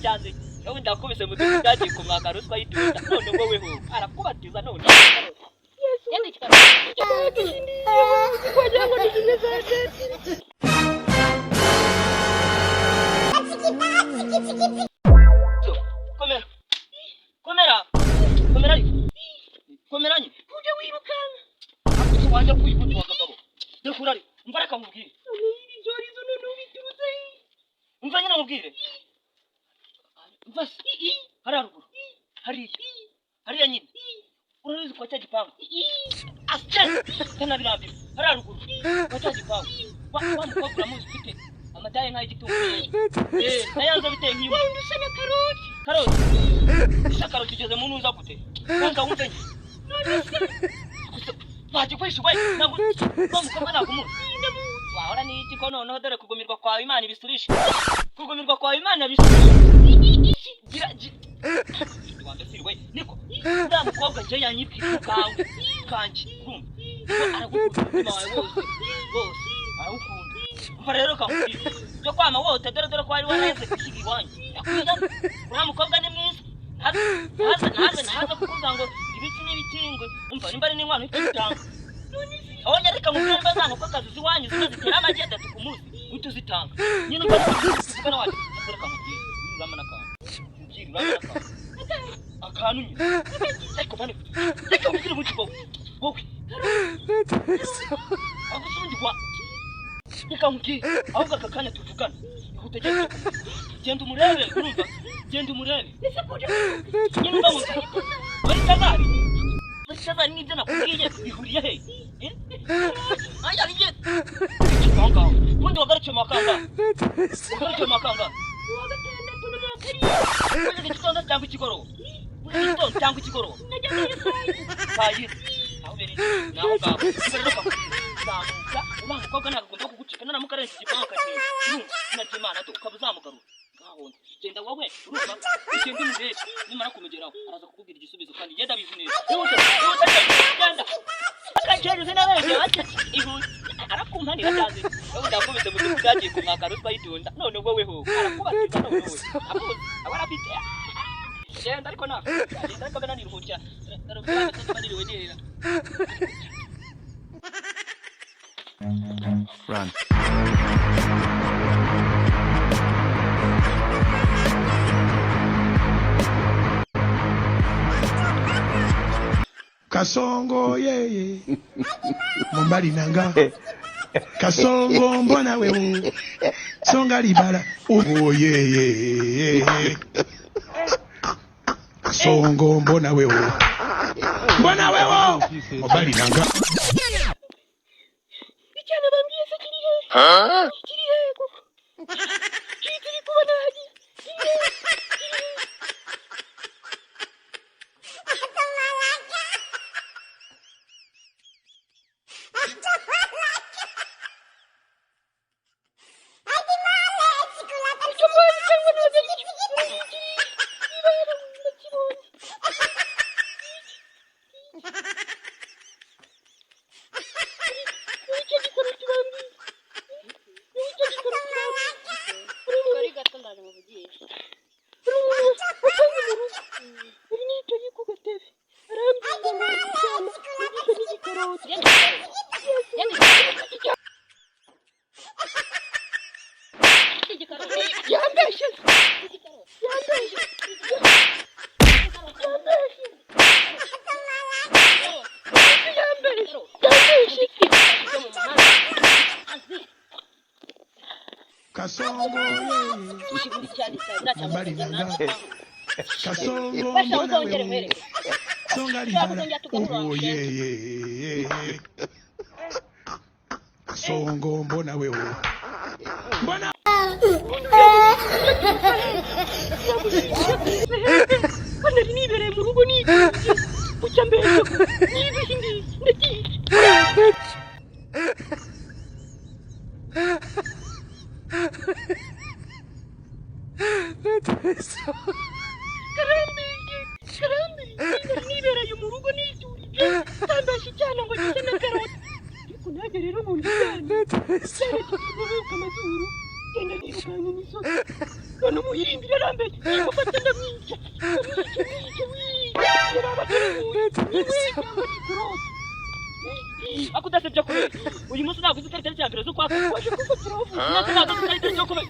cyanze wowe ndakubise mu gihe cyagiye kumwaka ruswa y'itunda none wowe ho arakubatiza none Yesu yende kikaba kwaje ngo nizeze Komeranye uje wirukana akuzo wanje kwibuza wakagabo dekurari mbaraka mubwire none njori zo none ubituze umva nyina mubwire mvasi hararuguru hariya nyine ururizi kwa cyagipangu asce kana birambira hararuguru kwa cyagipangu wa mukobwa muzi ufite amadaye nka igitungu nayanza biteye nk'iyo ndusana karoti karoti igeze mu ntuza gute kwanza wumve nyi Waje kwishwe ntabwo mukobwa nakumu wahora ni iki ko noneho dore kugumirwa kwa Imana ibisurisha kugumirwa kwa Imana bisurisha wanda sirwe niko nda mukobwa je yanyipfika kawe kanji aragukunda wawe wose aragukunda umva rero kamuti cyo kwama wote dore ko ari wareze kishigi wanje yakwiza ura mukobwa ni mwiza naza kukuvuga ngo ibiti n'ibikingo umva nimba ari n'inkwano y'itanga Onya reka mubwire bazana ko kazi ziwanyu zitera amagi 3 ku munsi utuzitanga nyine ubona waje reka mubwire uramana akantu nyine reka bane reka mubwire mu kigo wowe agusundi kwa reka mubwire ahubwo akakanya tuvugana utegetse genda umurebe urumva genda umurebe nyine ndamuza bari kazari nibyo nakubwiye bihuriye he aya riye kanga undi wagarukiye makanga undi gitondo cyangwa ikigoro bayi aho beri naho ngabo zamuka ubanga ko gana agomba kugucikana namukarenza igipanka cye n'Imana to kabuzamugarura gahonde genda wowe urumva igende mubere nimara kumugeraho araza kukubwira igisubizo kandi yenda bizineza genda akajeri zinabeje ati ihu arakumpanira cyaze wowe ndakubise mu gihe cyagiye kumwaka ruswa y'itunda none wowe ho arakubatiza none wowe amuzi abarafite genda ariko na genda ariko bana niruhukira darubya tutabaniriwe nera Run. Kasongo yeye Mumbali nanga Kasongo mbona wewe Songa libala oh yeye Kasongo mbona wewe Mumbali nanga Icyana bambwiye se kiri he kiri he kiri kubona haji Kasongo Mumbali nanga Kasongo mbona wewe Songa libala oh yeye Kasongo mbona wewe mbona Kana nibere mu rugo ni kucyambere niba hindi ndati Karambi nibere mu rugo ni tambashi cyane ngo gise na karoti ariko nage rero mu ndani cyane kuvuka amazuru genda nirukanye imisozi none umuhirimbira arambe mufate ndamwica akudasebya kubera uyu munsi ntabwo uzi itariki ya mbere z'ukwa kane waje kufatira ubu ntabwo uzi itariki yo kubera